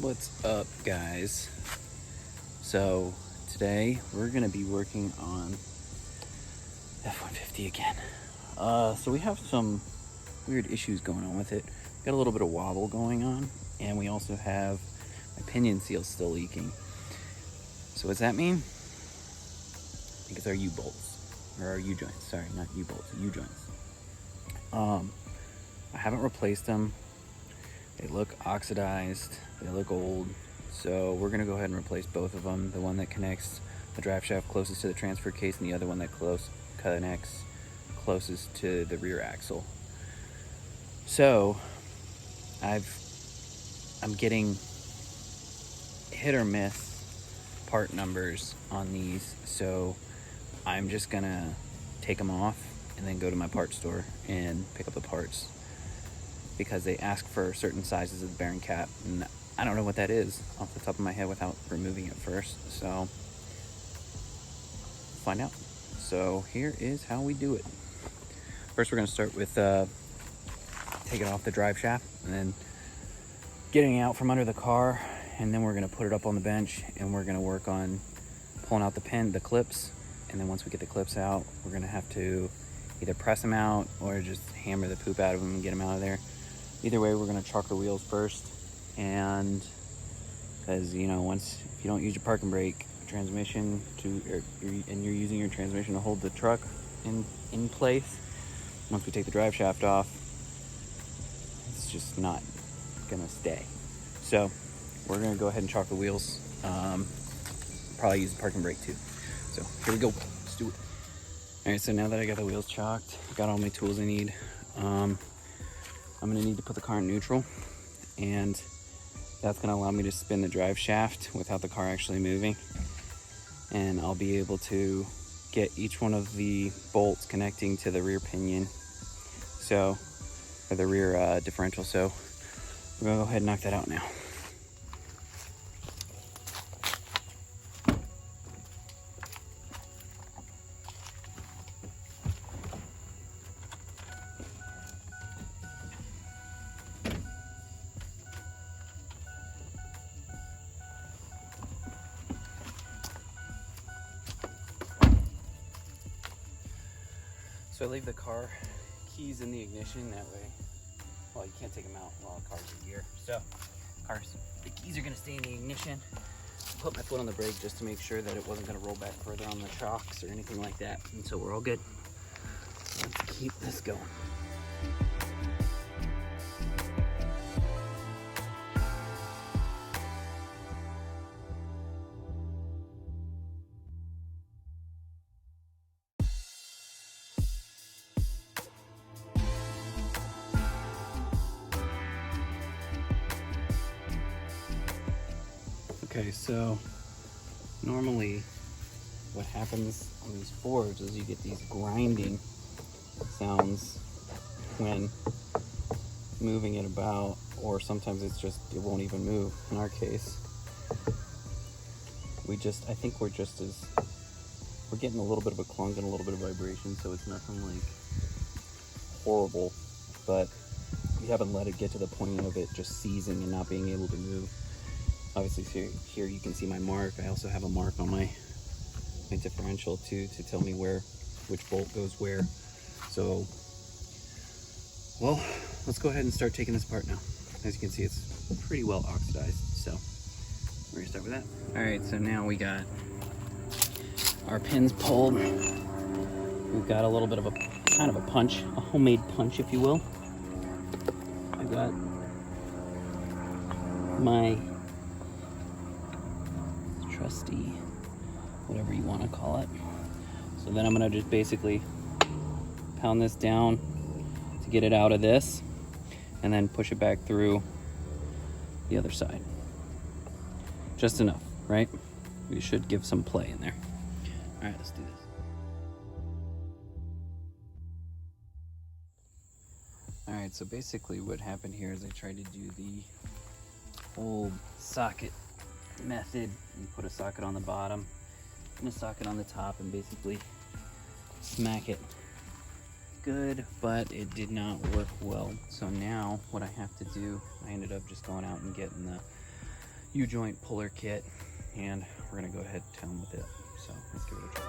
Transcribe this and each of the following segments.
What's up, guys? So today we're gonna be working on F150 again. So we have some weird issues going on with it. Got a little bit of wobble going on, and we also have my pinion seal still leaking. So what's that mean? I think it's our U-bolts, or our U-joints. Sorry, not U-bolts, U-joints. I haven't replaced them. They look oxidized, they look old, so we're gonna go ahead and replace both of them. The one that connects the drive shaft closest to the transfer case, and the other one that connects closest to the rear axle. So I'm getting hit or miss part numbers on these, so I'm just gonna take them off and then go to my parts store and pick up the parts, because they ask for certain sizes of the bearing cap, and I don't know what that is off the top of my head without removing it first. So find out. So here is how we do it. First, we're going to start with taking off the drive shaft and then getting it out from under the car, and then we're going to put it up on the bench, and we're going to work on pulling out the clips. And then once we get the clips out, we're going to have to either press them out or just hammer the poop out of them and get them out of there. Either way, we're going to chalk the wheels first, and because if you don't use your parking brake transmission and you're using your transmission to hold the truck in place, once we take the drive shaft off, it's just not going to stay. So we're going to go ahead and chalk the wheels. Probably use the parking brake too. So here we go. Let's do it. All right, so now that I got the wheels chalked, got all my tools I need, I'm gonna need to put the car in neutral, and that's gonna allow me to spin the drive shaft without the car actually moving. And I'll be able to get each one of the bolts connecting to the rear pinion, or the rear differential. So we're gonna go ahead and knock that out now. So I leave the car keys in the ignition, that way, well, you can't take them out while the car's in gear. So the keys are gonna stay in the ignition. Put my foot on the brake just to make sure that it wasn't gonna roll back further on the shocks or anything like that. And so we're all good. Let's keep this going. Okay, so normally what happens on these Fords is you get these grinding sounds when moving it about, or sometimes it won't even move. In our case, I think we're getting a little bit of a clunk and a little bit of vibration, so it's nothing like horrible, but we haven't let it get to the point of it just seizing and not being able to move. Obviously, here you can see my mark. I also have a mark on my differential to tell me which bolt goes where. So, well, let's go ahead and start taking this apart now. As you can see, it's pretty well oxidized, so we're gonna start with that. All right, so now we got our pins pulled. We've got a little bit of a kind of a punch, a homemade punch, if you will. I've got my trusty, whatever you want to call it. So then I'm going to just basically pound this down to get it out of this, and then push it back through the other side. Just enough, right? We should give some play in there. All right, let's do this. All right, so basically what happened here is I tried to do the old socket method. You put a socket on the bottom and a socket on the top and basically smack it good, but it did not work well. So now what I have to do, I ended up just going out and getting U-joint puller kit, and we're gonna go ahead and town with it. So let's give it a try.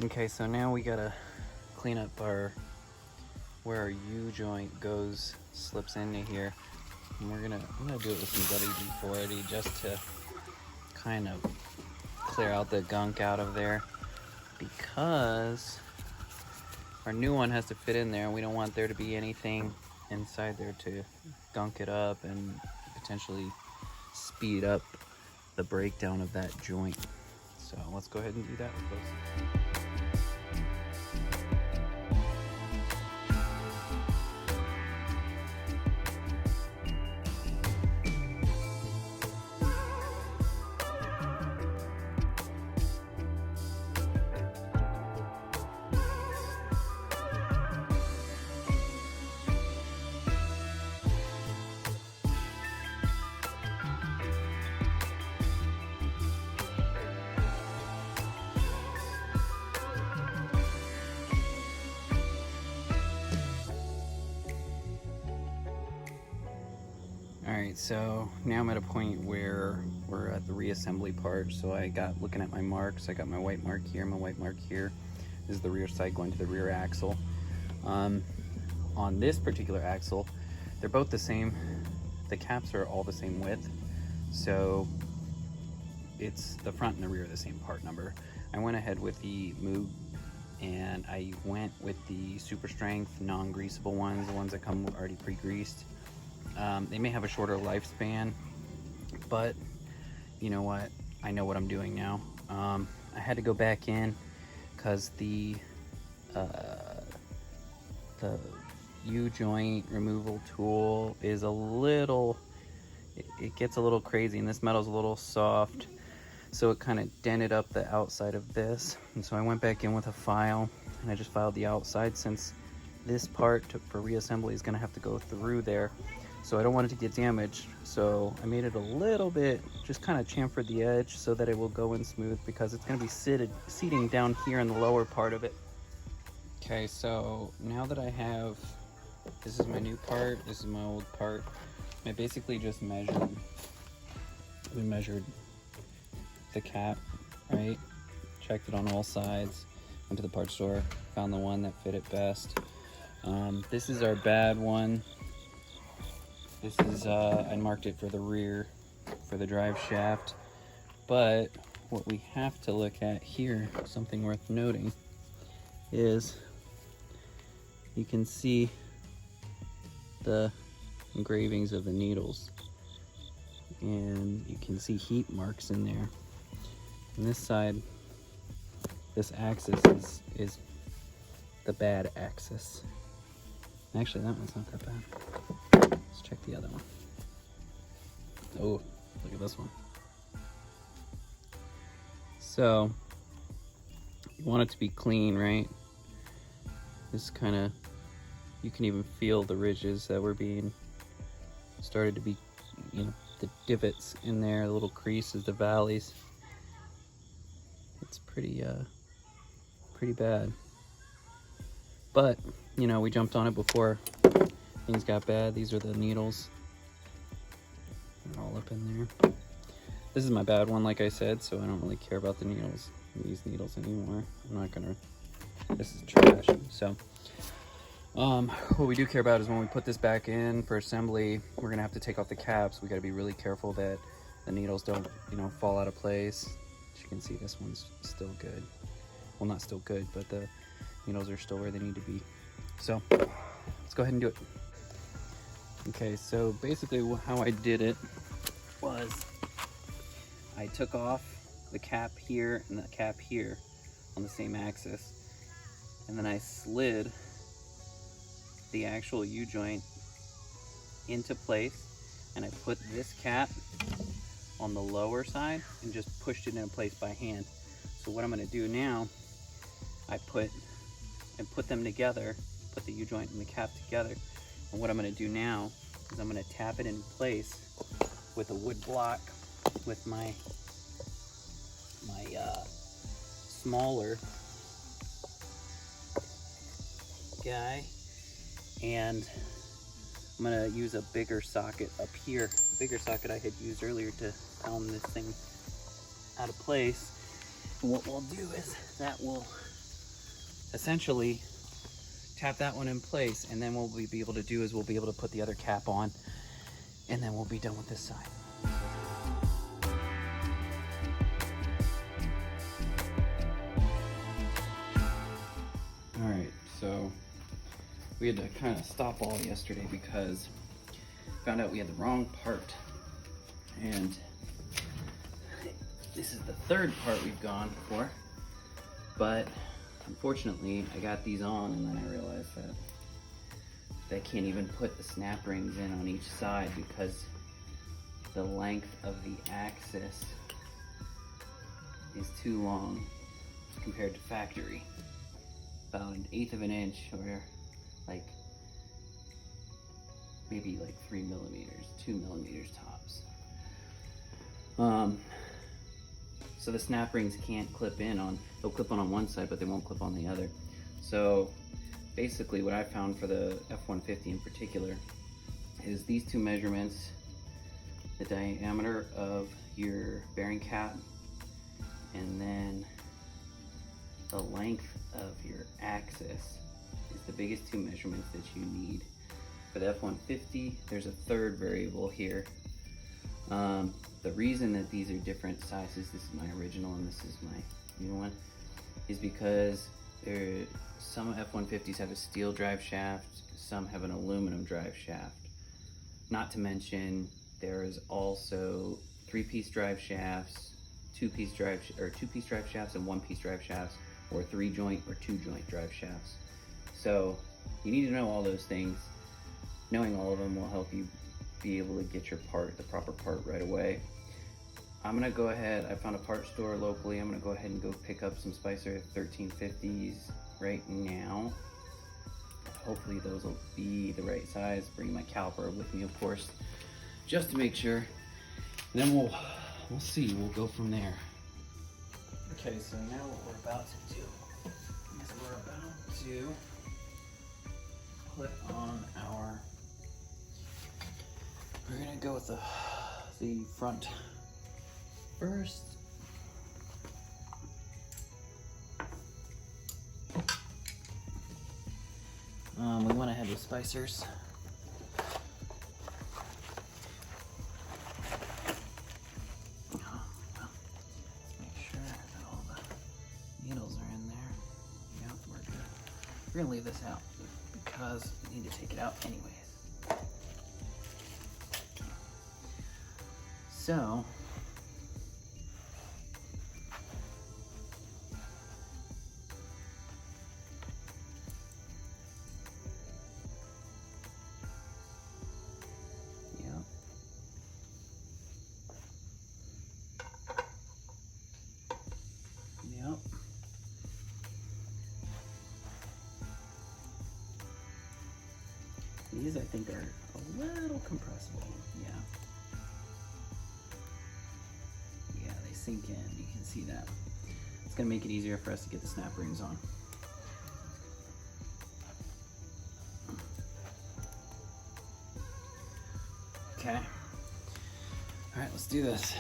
Okay, so now we gotta clean up where our U-joint goes, slips into here. And I'm gonna do it with some WD-40 just to kind of clear out the gunk out of there, because our new one has to fit in there and we don't want there to be anything inside there to gunk it up and potentially speed up the breakdown of that joint. So let's go ahead and do that with those. Alright, so now I'm at a point where we're at the reassembly part. So I got, looking at my marks, I got my white mark here, my white mark here. This is the rear side going to the rear axle. On this particular axle, they're both the same. The caps are all the same width. So it's the front and the rear are the same part number. I went ahead with the Moog, and I went with the super strength non-greasable ones, the ones that come already pre-greased. They may have a shorter lifespan, but you know what? I know what I'm doing now. I had to go back in because the U-joint removal tool is a little, it gets a little crazy, and this metal's a little soft, so it kind of dented up the outside of this. And so I went back in with a file, and I just filed the outside, since this part for reassembly is going to have to go through there. So I don't want it to get damaged, so I made it a little bit, just kind of chamfered the edge so that it will go in smooth, because it's going to be seating down here in the lower part of it. Okay, so now that I have, this is my new part, this is my old part, I basically just measured the cap, right? Checked it on all sides, went to the parts store, found the one that fit it best. This is our bad one. This is, I marked it for the rear, for the drive shaft. But what we have to look at here, something worth noting, is you can see the engravings of the needles. And you can see heat marks in there. And this side, this axis is the bad axis. Actually, that one's not that bad. Let's check the other one. Oh, look at this one. So, you want it to be clean, right? This kind of, you can even feel the ridges that were being started to be, you know, the divots in there, the little creases, the valleys. It's pretty bad. But, you know, we jumped on it before things got bad. These are the needles. They're all up in there. This is my bad one, like I said, so I don't really care about the needles, these needles anymore. I'm not gonna, this is trash. So, what we do care about is when we put this back in for assembly, we're gonna have to take off the caps. We gotta be really careful that the needles don't, you know, fall out of place. As you can see, this one's still good. Well, not still good, but the needles are still where they need to be. So, let's go ahead and do it. Okay, so basically how I did it because I took off the cap here and the cap here on the same axis, and then I slid the actual U-joint into place, and I put this cap on the lower side and just pushed it in place by hand. So what I'm going to do now, I put them together, put the U-joint and the cap together, and what I'm going to do now is I'm going to tap it in place with a wood block with my smaller guy, and I'm gonna use a bigger socket up here, the bigger socket I had used earlier to pound this thing out of place. And what we'll do is that will essentially tap that one in place, and then what we'll be able to do is we'll be able to put the other cap on, and then we'll be done with this side. All right, so we had to kind of stop all yesterday because found out we had the wrong part, and this is the third part we've gone for, but unfortunately I got these on and then I realized that they can't even put the snap rings in on each side because the length of the axis is too long compared to factory. About 1/8 of an inch, or like maybe like 3 millimeters, 2 millimeters tops. So the snap rings can't clip in on, they'll clip on one side, but they won't clip on the other. So basically what I found for the F150 in particular is these two measurements, the diameter of your bearing cap, and then the length of your axis is the biggest two measurements that you need. For the F150, there's a third variable here. The reason that these are different sizes, this is my original and this is my new one, is because some F150s have a steel drive shaft, some have an aluminum drive shaft. Not to mention, there is also 3-piece drive shafts, two-piece drive shafts and 1-piece drive shafts, or 3-joint or 2-joint drive shafts. So you need to know all those things. Knowing all of them will help you be able to get your part, the proper part, right away. I'm gonna go ahead, I found a part store locally. I'm gonna go ahead and go pick up some Spicer 1350s right now. Hopefully those will be the right size. Bring my caliper with me, of course, just to make sure. And then we'll see, we'll go from there. Okay, so now what we're about to do is we're about to put on our, we're gonna go with the front first. We went ahead with Spicers. We're gonna leave this out because we need to take it out anyways. So, yeah. Yep. These I think are a little compressible, yeah. Yeah, they sink in, you can see that. It's gonna make it easier for us to get the snap rings on. Okay. All right, let's do this.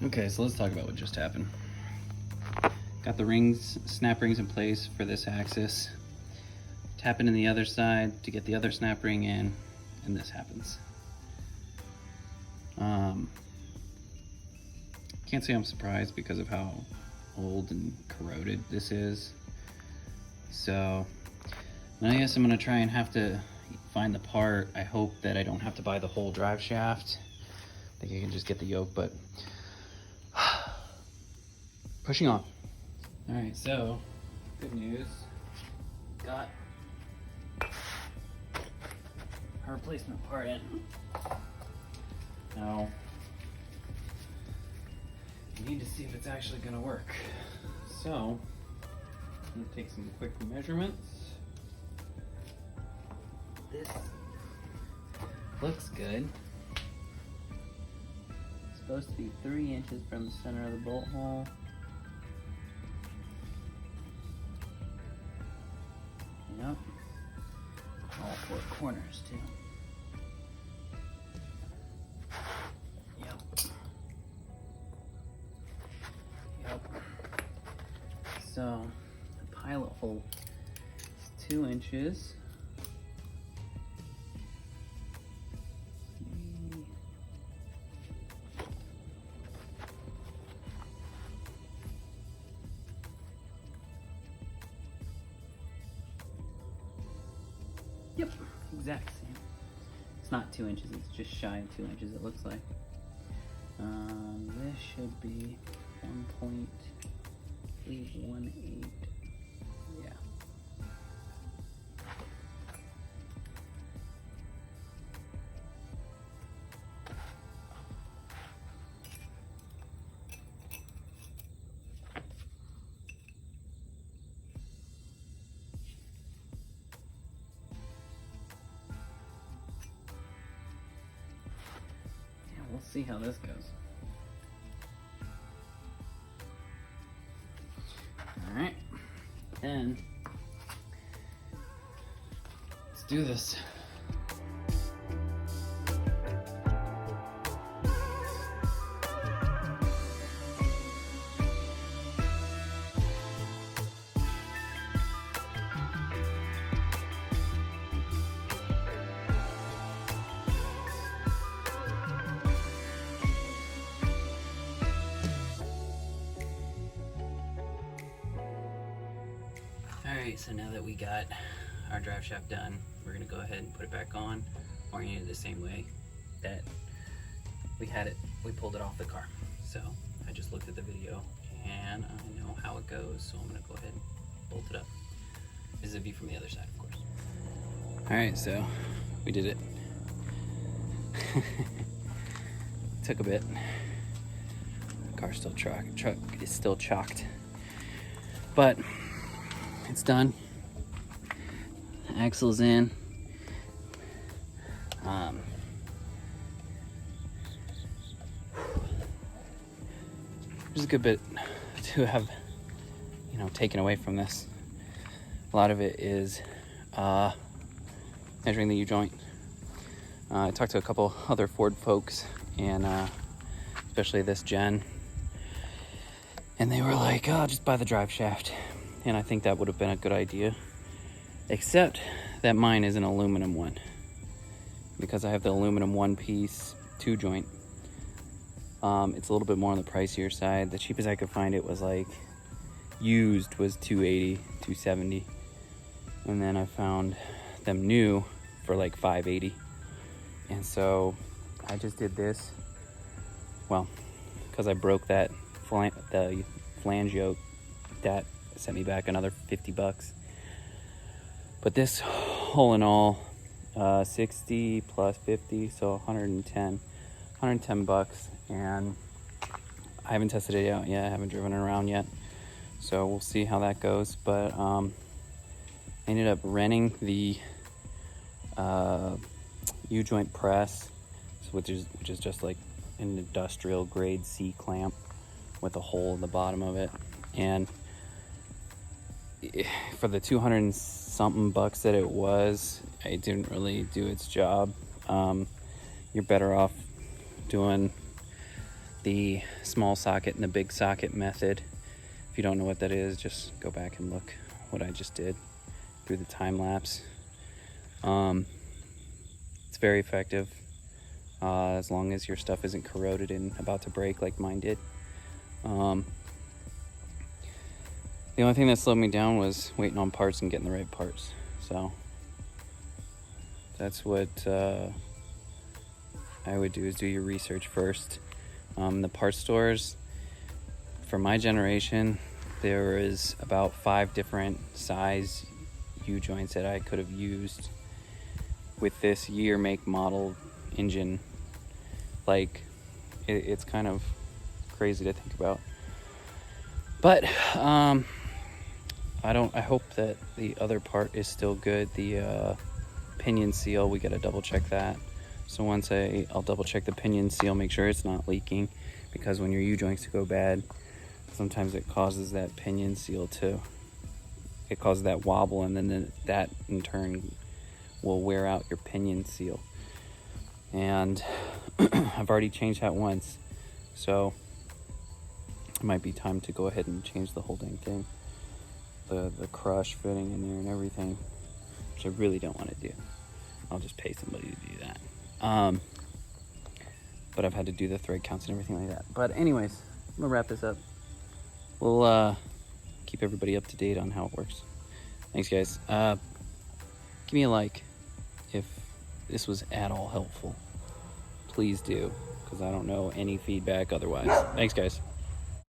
Okay, so let's talk about what just happened. Got the rings, snap rings in place for this axis. Tap into the other side to get the other snap ring in, and this happens. Can't say I'm surprised because of how old and corroded this is. So I guess I'm gonna try and have to find the part. I hope that I don't have to buy the whole drive shaft. I think I can just get the yoke, but pushing on. All right, so good news. Got our replacement part in. Now, I need to see if it's actually gonna work. So, I'm gonna take some quick measurements. This looks good. It's supposed to be 3 inches from the center of the bolt hole. Yep. All 4 corners too. Yep. So the pilot hole is 2 inches. Yep, exact same. It's not 2 inches, it's just shy of 2 inches, it looks like. This should be 1.818. Yeah. We'll see how this goes. All right, then let's do this. Alright, so now that we got our drive shaft done, we're going to go ahead and put it back on, orient it the same way that we had it, we pulled it off the car. So I just looked at the video and I know how it goes, so I'm going to go ahead and bolt it up. This is a view from the other side, of course. Alright, so we did it. Took a bit. The car's still truck is still chalked. But it's done. The axle's in. There's a good bit to have, taken away from this. A lot of it is measuring the U-joint. I talked to a couple other Ford folks, and especially this gen, and they were like, "Oh, just buy the drive shaft." And I think that would have been a good idea, except that mine is an aluminum one, because I have the aluminum one piece 2-joint. It's a little bit more on the pricier side. The cheapest I could find it was like used was $280, $270, and then I found them new for like $580. And so I just did this, well, because I broke that the flange yoke, that sent me back another 50 bucks. But this, all in all, 60 plus 50, so 110 bucks. And I haven't tested it out yet, I haven't driven it around yet, so we'll see how that goes. But I ended up renting the U-joint press, which is just like an industrial grade C clamp with a hole in the bottom of it. And for the 200 and something bucks that it was, it didn't really do its job. You're better off doing the small socket and the big socket method. If you don't know what that is, just go back and look what I just did through the time lapse. It's very effective as long as your stuff isn't corroded and about to break like mine did. The only thing that slowed me down was waiting on parts and getting the right parts. So that's what I would do, is do your research first. The parts stores for my generation, there is about 5 different size U-joints that I could have used with this year, make, model engine. Like, it's kind of crazy to think about. But I hope that the other part is still good. The pinion seal, we gotta double check that. So once I'll double check the pinion seal, make sure it's not leaking, because when your U-joints go bad, sometimes it causes that pinion seal it causes that wobble, and then that in turn will wear out your pinion seal. And I've already changed that once, so it might be time to go ahead and change the whole dang thing. The crush fitting in there and everything, which I really don't want to do. I'll just pay somebody to do that. But I've had to do the thread counts and everything like that. But anyways, I'm gonna wrap this up. We'll keep everybody up to date on how it works. Thanks, guys. Give me a like if this was at all helpful. Please do, because I don't know any feedback otherwise. Thanks, guys.